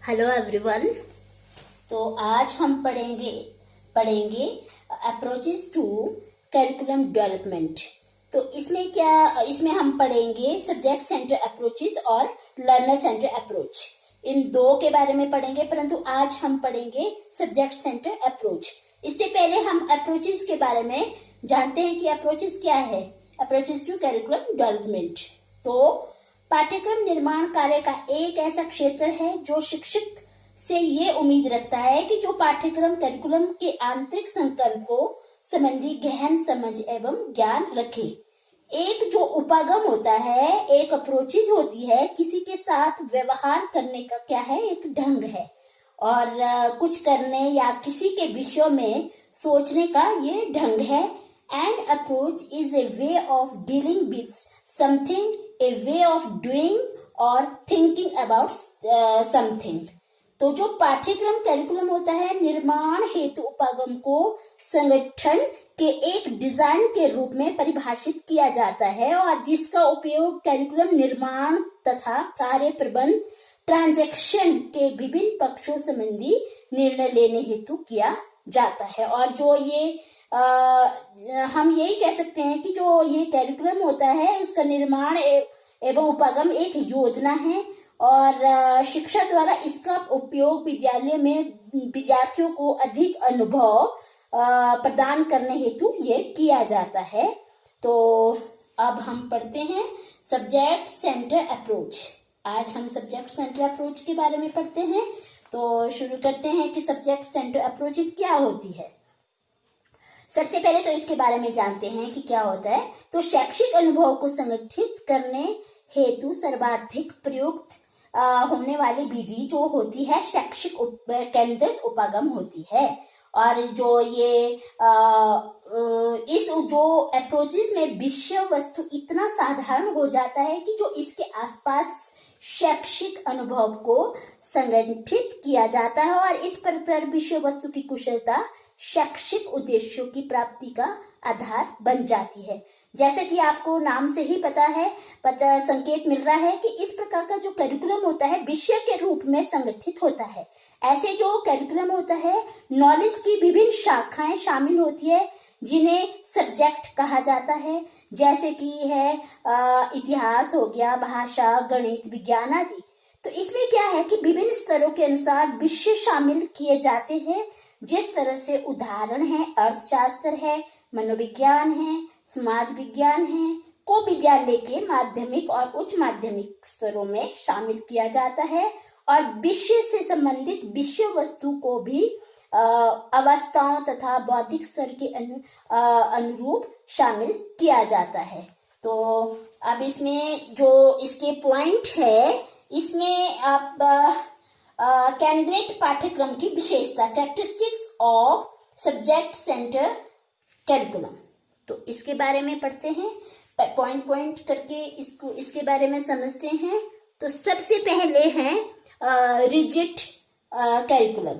Hello everyone. तो आज हम पढ़ेंगे अप्रोचेस टू करिकुलम डेवलपमेंट। तो इसमें हम पढ़ेंगे सब्जेक्ट सेंटर अप्रोचेस और लर्नर सेंटर अप्रोच। इन दो के बारे में पढ़ेंगे, परंतु आज हम पढ़ेंगे सब्जेक्ट सेंटर अप्रोच। इससे पहले हम अप्रोचेस के बारे में जानते हैं कि अप्रोचेस क्या है। अप्रोचेस टू करिकुलम डेवलपमेंट तो पाठ्यक्रम निर्माण कार्य का एक ऐसा क्षेत्र है जो शिक्षक से ये उम्मीद रखता है कि जो पाठ्यक्रम करिकुलम के आंतरिक संकल्पों संबंधी गहन समझ एवं ज्ञान रखे। एक जो उपागम होता है, एक अप्रोचेज होती है, किसी के साथ व्यवहार करने का क्या है, एक ढंग है और कुछ करने या किसी के विषय में सोचने का ये ढंग है। An approach is a way of dealing with something, a way of doing or thinking about something। तो जो पाठ्यक्रम करिकुलम होता है, निर्माण हेतु उपागम को संगठन के एक डिजाइन के रूप में परिभाषित किया जाता है और जिसका उपयोग करिकुलम निर्माण तथा कार्य प्रबंध ट्रांजैक्शन के विभिन्न पक्षों संबंधी निर्णय लेने हेतु किया जाता है। और जो ये हम यही कह सकते हैं कि जो ये करिकुलम होता है उसका निर्माण एवं उपागम एक योजना है और शिक्षा द्वारा इसका उपयोग विद्यालय में विद्यार्थियों को अधिक अनुभव प्रदान करने हेतु ये किया जाता है। तो अब हम पढ़ते हैं सब्जेक्ट सेंटर अप्रोच। आज हम सब्जेक्ट सेंटर अप्रोच के बारे में पढ़ते हैं। तो शुरू करते हैं कि सब्जेक्ट सेंटर अप्रोचेस क्या होती है। सबसे पहले तो इसके बारे में जानते हैं कि क्या होता है। तो शैक्षिक अनुभव को संगठित करने हेतु सर्वाधिक प्रयुक्त होने वाली विधि जो होती है शैक्षिक केंद्रित उपागम होती है। और जो ये इस जो अप्रोचेस में विषय वस्तु इतना साधारण हो जाता है कि जो इसके आसपास शैक्षिक अनुभव को संगठित किया जाता है और इस प्रकार विषय वस्तु की कुशलता शैक्षिक उद्देश्यों की प्राप्ति का आधार बन जाती है। जैसे कि आपको नाम से ही संकेत मिल रहा है कि इस प्रकार का जो करिकुलम होता है विषय के रूप में संगठित होता है। ऐसे जो करिकुलम होता है नॉलेज की विभिन्न शाखाएं शामिल होती है जिन्हें सब्जेक्ट कहा जाता है। जैसे कि है इतिहास हो गया, भाषा, गणित, विज्ञान आदि। तो इसमें क्या है कि विभिन्न स्तरों के अनुसार विषय शामिल किए जाते हैं। जिस तरह से उदाहरण है अर्थशास्त्र है, मनोविज्ञान है, समाज विज्ञान है, को विद्यालय के माध्यमिक और उच्च माध्यमिक स्तरों में शामिल किया जाता है और विषय से संबंधित विषय वस्तु को भी अवस्थाओं तथा बौद्धिक स्तर के अनुरूप शामिल किया जाता है। तो अब इसमें जो इसके पॉइंट है, इसमें आप केंद्रित पाठ्यक्रम की विशेषता characteristics of subject centre curriculum. तो इसके बारे में पढ़ते हैं, पॉइंट करके इसके बारे में समझते हैं। तो सबसे पहले है रिजिड करिकुलम।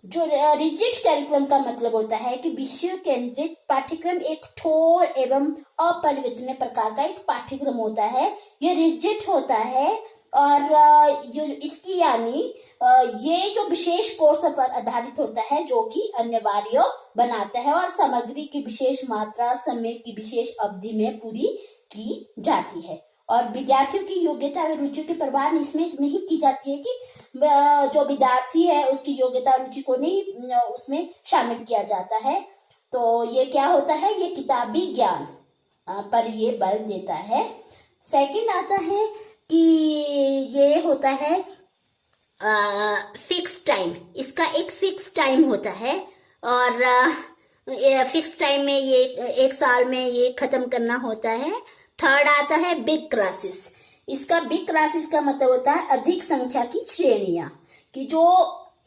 जो रिजिड करिकुलम का मतलब होता है कि विषय केंद्रित पाठ्यक्रम एक ठोस एवं अपरिवर्तनीय प्रकार का एक पाठ्यक्रम होता है। यह रिजिड होता है और जो इसकी यानी ये जो विशेष कोर्स पर आधारित होता है जो कि अनिवार्य बनाता है और सामग्री की विशेष मात्रा समय की विशेष अवधि में पूरी की जाती है और विद्यार्थियों की योग्यता व रुचि की परवाह इसमें नहीं की जाती है कि जो विद्यार्थी है उसकी योग्यता रुचि को नहीं उसमें शामिल किया जाता है। तो ये क्या होता है, ये किताबी ज्ञान पर ये बल देता है। सेकंड आता है कि ये होता है फिक्स टाइम। इसका एक फिक्स टाइम होता है और फिक्स टाइम में ये एक साल में ये खत्म करना होता है। थर्ड आता है बिग क्लासेस। इसका बिग क्लासेस का मतलब होता है अधिक संख्या की श्रेणियां, कि जो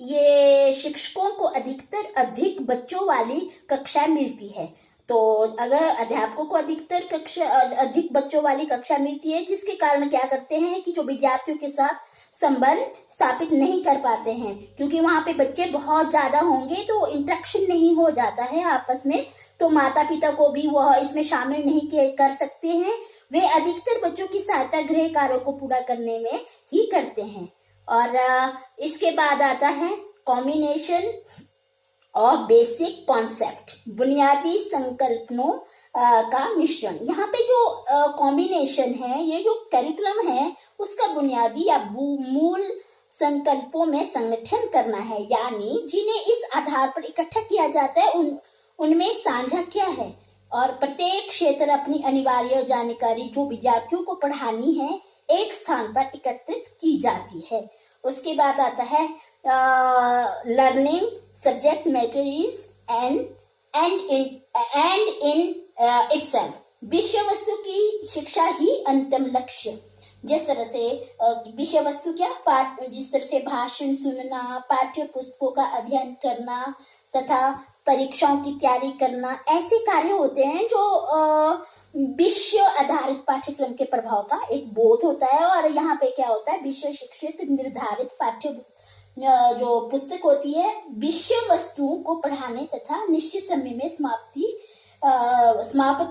ये शिक्षकों को अधिक बच्चों वाली कक्षा मिलती है। तो अगर अध्यापकों को अधिक बच्चों वाली कक्षा मिलती है जिसके कारण क्या करते हैं कि जो विद्यार्थियों के साथ संबंध स्थापित नहीं कर पाते हैं, क्योंकि वहां पे बच्चे बहुत ज्यादा होंगे तो इंटरेक्शन नहीं हो जाता है आपस में। तो माता पिता को भी वह इसमें शामिल नहीं कर सकते हैं। वे अधिकतर बच्चों की सहायता गृह कार्यों को पूरा करने में ही करते हैं। और इसके बाद आता है कॉम्बिनेशन ऑफ बेसिक कॉन्सेप्ट, बुनियादी संकल्पनों का मिश्रण। यहाँ पे जो कॉम्बिनेशन है, ये जो करिकुलम है उसका बुनियादी या मूल संकल्पों में संगठन करना है, यानी जिन्हें इस आधार पर इकट्ठा किया जाता है उनमें साझा क्या है, और प्रत्येक क्षेत्र अपनी अनिवार्य जानकारी जो विद्यार्थियों को पढ़ानी है एक स्थान पर एकत्रित की जाती है। उसके बाद आता है learning subject matter is and in itself, विषय वस्तु की शिक्षा ही अंतिम लक्ष्य। जिस तरह से विषय वस्तु क्या जिस तरह से भाषण सुनना, पाठ्य पुस्तकों का अध्ययन करना तथा परीक्षाओं की तैयारी करना, ऐसे कार्य होते हैं जो विषय आधारित पाठ्यक्रम के प्रभाव का एक बोध होता है। और यहाँ पे क्या होता है, विषय शिक्षक निर्धारित पाठ्य जो पुस्तक होती है विषय वस्तुओं को पढ़ाने तथा निश्चित समय में समाप्ति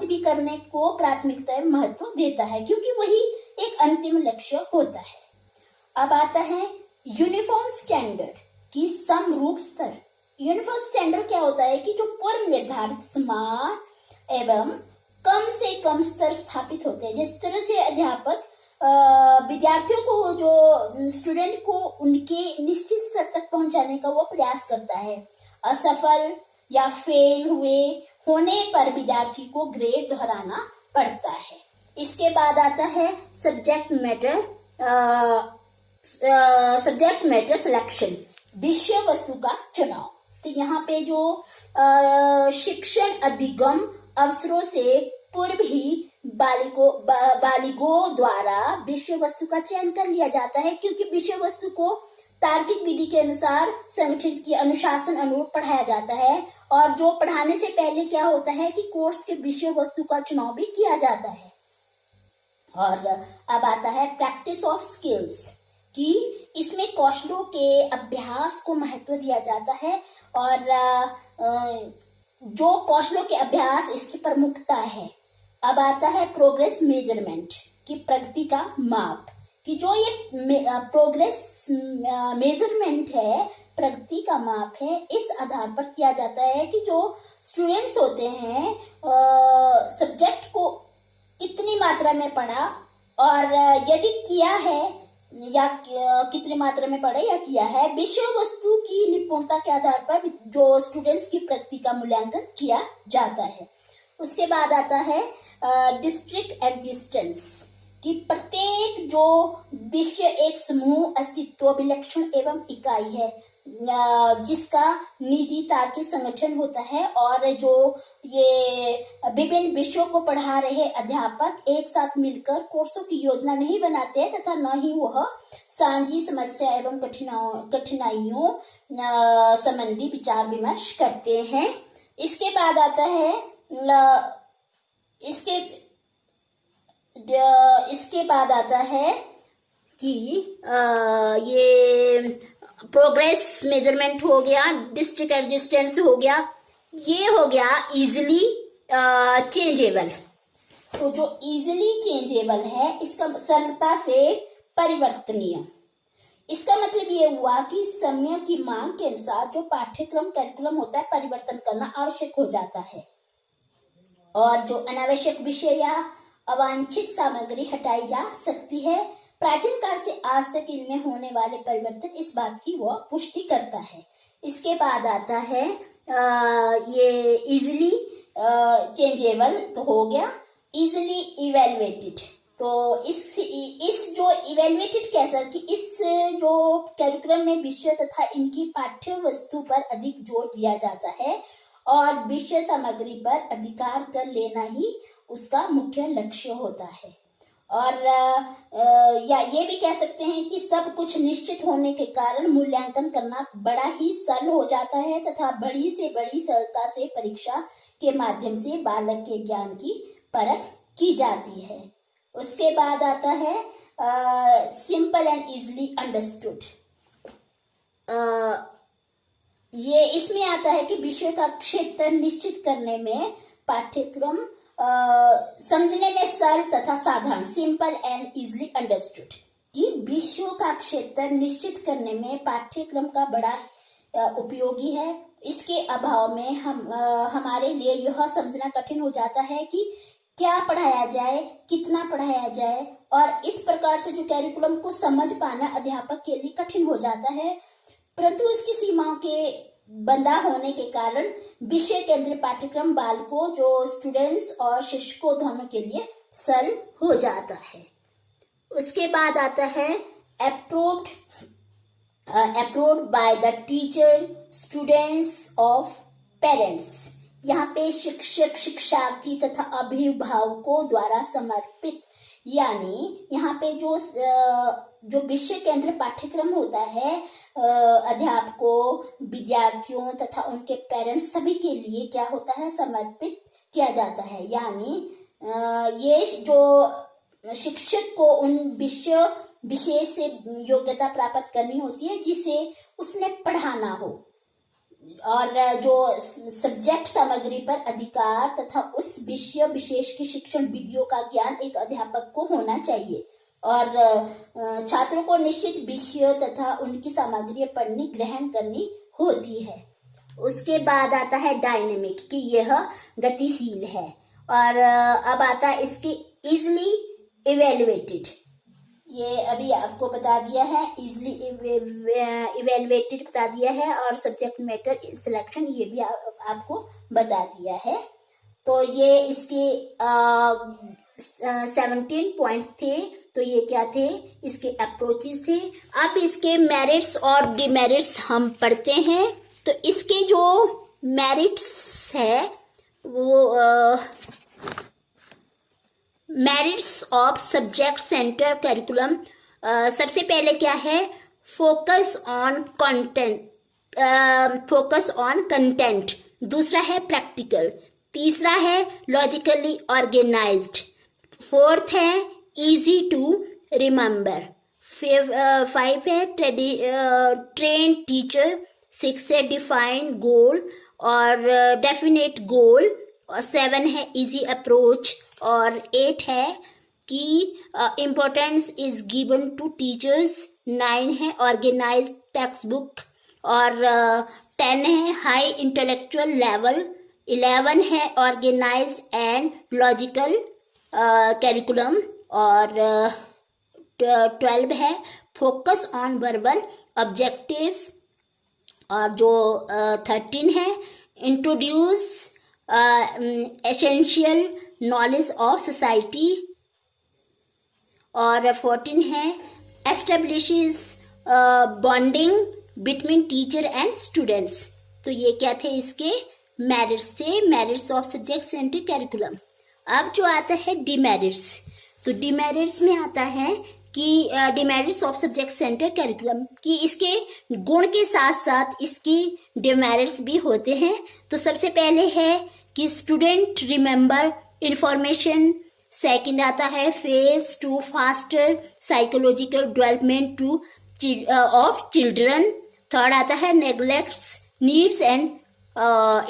भी करने को प्राथमिकता महत्व देता है, क्योंकि वही एक अंतिम लक्ष्य होता है। अब आता है यूनिफॉर्म स्टैंडर्ड की समरूप स्तर। यूनिफॉर्म स्टैंडर्ड क्या होता है कि जो पूर्व निर्धारित समान एवं कम से कम स्तर स्थापित होते हैं। जिस तरह से अध्यापक विद्यार्थियों को, जो स्टूडेंट को उनके निश्चित स्तर तक पहुंचाने का वो प्रयास करता है, असफल या फेल होने पर विद्यार्थी को ग्रेड दोहराना पड़ता है। इसके बाद आता है सब्जेक्ट मैटर सिलेक्शन, विषय वस्तु का चुनाव। तो यहाँ पे जो शिक्षण अधिगम अवसरों से पूर्व ही बालिगों द्वारा विषय वस्तु का चयन कर लिया जाता है, क्योंकि विषय वस्तु को तार्किक विधि के अनुसार संगठित की अनुशासन अनुरूप पढ़ाया जाता है। और जो पढ़ाने से पहले क्या होता है कि कोर्स के विषय वस्तु का चुनाव भी किया जाता है। और अब आता है प्रैक्टिस ऑफ स्किल्स, कि इसमें कौशलों के अभ्यास को महत्व दिया जाता है। और जो कौशलों के अभ्यास इसकी प्रमुखता है। अब आता है प्रोग्रेस मेजरमेंट, की प्रगति का माप, कि जो ये प्रोग्रेस मेजरमेंट है, प्रगति का माप है, इस आधार पर किया जाता है कि जो स्टूडेंट्स होते हैं सब्जेक्ट को कितनी मात्रा में पढ़ा, और यदि किया है या कितनी मात्रा में पढ़ा या किया है, विषय वस्तु की निपुणता के आधार पर जो स्टूडेंट्स की प्रगति का मूल्यांकन किया जाता है। उसके बाद आता है डिस्ट्रिक्ट एग्जिस्टेंस, कि प्रत्येक जो विषय एक समूह अस्तित्व विलक्षण एवं इकाई है, जिसका निजी तार्किक संगठन होता है। और जो ये विभिन्न विषयों को पढ़ा रहे अध्यापक एक साथ मिलकर कोर्सों की योजना नहीं बनाते हैं तथा न ही वह साझी समस्या एवं कठिनाइयों संबंधी विचार विमर्श करते हैं। इसके बाद आता है इसके बाद आता है कि ये प्रोग्रेस मेजरमेंट हो गया, डिस्ट्रिक्ट एग्जिस्टेंस हो गया, ये हो गया इजिली चेंजेबल। तो जो इजिली चेंजेबल है, इसका सरलता से परिवर्तनीय, इसका मतलब ये हुआ कि समय की मांग के अनुसार जो पाठ्यक्रम करिकुलम होता है परिवर्तन करना आवश्यक हो जाता है। और जो अनावश्यक विषय या अवांछित सामग्री हटाई जा सकती है। प्राचीन काल से आज तक इनमें होने वाले परिवर्तन इस बात की वह पुष्टि करता है। इसके बाद आता है ये इजिली चेंजेबल तो हो गया, इजिली इवेल्युएटेड। तो इस जो इवेल्युएटेड कैसा कि इस जो करिकुलम में विषय तथा इनकी पाठ्य वस्तु पर अधिक जोर दिया जाता है और विषय सामग्री पर अधिकार कर लेना ही उसका मुख्य लक्ष्य होता है। और या ये भी कह सकते हैं कि सब कुछ निश्चित होने के कारण मूल्यांकन करना बड़ा ही सरल हो जाता है तथा बड़ी से बड़ी सरलता से परीक्षा के माध्यम से बालक के ज्ञान की परख की जाती है। उसके बाद आता है सिंपल एंड इजिली अंडरस्टूड। ये इसमें आता है कि विषय का क्षेत्र निश्चित करने में पाठ्यक्रम समझने में सरल तथा साधारण, सिंपल एंड इजिली अंडरस्टूड। कि विषयों का क्षेत्र निश्चित करने में पाठ्यक्रम का बड़ा उपयोगी है। इसके अभाव में हमारे लिए यह समझना कठिन हो जाता है कि क्या पढ़ाया जाए, कितना पढ़ाया जाए, और इस प्रकार से जो कैरिकुलम को समझ पाना अध्यापक के लिए कठिन हो जाता है। परंतु इसकी सीमाओं के बंधा होने के कारण विषय केंद्रित पाठ्यक्रम बालकों, जो स्टूडेंट्स और शिक्षकों दोनों के लिए सरल हो जाता है। उसके बाद आता है approved by the teacher, students of parents. यहाँ पे शिक्षक, शिक्षार्थी तथा अभिभावकों द्वारा समर्पित, यानी यहाँ पे जो विषय केंद्र पाठ्यक्रम होता है अध्यापकों, विद्यार्थियों तथा उनके पेरेंट्स सभी के लिए क्या होता है, समर्पित किया जाता है। यानी ये जो शिक्षक को उन विषय से योग्यता प्राप्त करनी होती है जिसे उसने पढ़ाना हो, और जो सब्जेक्ट सामग्री पर अधिकार तथा उस विषय विशेष की शिक्षण विधियों का ज्ञान एक अध्यापक को होना चाहिए, और छात्रों को निश्चित विषय तथा उनकी सामग्री पढ़नी, ग्रहण करनी होती है। उसके बाद आता है डायनेमिक, कि यह गतिशील है। और अब आता है इसकी इजली इवेल्युएटेड, ये अभी आपको बता दिया है, इजली इवेल्युएटेड बता दिया है, और सब्जेक्ट मैटर सिलेक्शन ये भी आपको बता दिया है। तो ये इसके 17 पॉइंट थे। तो ये क्या थे, इसके अप्रोचेस थे। अब इसके मेरिट्स और डिमेरिट्स हम पढ़ते हैं। तो इसके जो मेरिट्स है वो merits of subject centre curriculum, सबसे पहले क्या है, फोकस ऑन कंटेंट, दूसरा है प्रैक्टिकल, तीसरा है लॉजिकली ऑर्गेनाइज्ड, फोर्थ है इजी टू रिमेम्बर, 5 है ट्रेन टीचर, 6 है डिफाइन गोल और डेफिनेट गोल, और 7 है इजी अप्रोच, और 8 है कि importance is given to teachers, 9 है ऑर्गेनाइज्ड टेक्स्ट बुक, और 10 है हाई इंटेलेक्चुअल लेवल, 11 है ऑर्गेनाइज्ड एंड लॉजिकल कैरिकुलम, और 12 है फोकस ऑन वर्बल ऑब्जेक्टिव्स, और जो 13 है introduce essential knowledge of society, और 14 है establishes bonding between teacher and students. तो ये क्या थे, इसके मेरिट्स थे, merits of subject centre curriculum. अब जो आता है डिमेरिट्स, तो डिमेरिट्स में आता है कि demerits of subject centre curriculum, कि इसके गुण के साथ साथ इसकी डिमेरिट्स भी होते हैं। तो सबसे पहले है कि स्टूडेंट रिमेम्बर इंफॉर्मेशन, सेकंड आता है fails to foster psychological development to of children, third आता है neglects needs and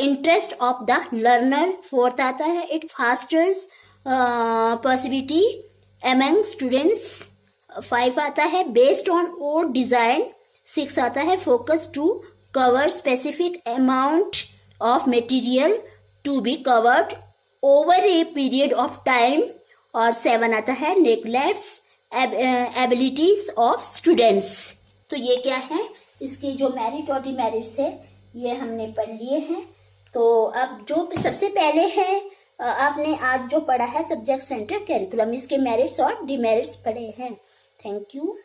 interest of the learner, fourth आता है it fosters passivity among students, 5 आता है बेस्ड ऑन ओल्ड डिजाइन, 6 आता है focus to cover specific amount of material to be covered over a period of time, और 7 आता है नेग्लेक्ट्स abilities of students. तो ये क्या है, इसके जो मेरिट और डिमेरिट्स है ये हमने पढ़ लिए हैं। तो अब जो सबसे पहले है आपने आज जो पढ़ा है सब्जेक्ट सेंटर कैरिकुलम, इसके मेरिट्स और डिमेरिट्स पढ़े हैं। Thank you.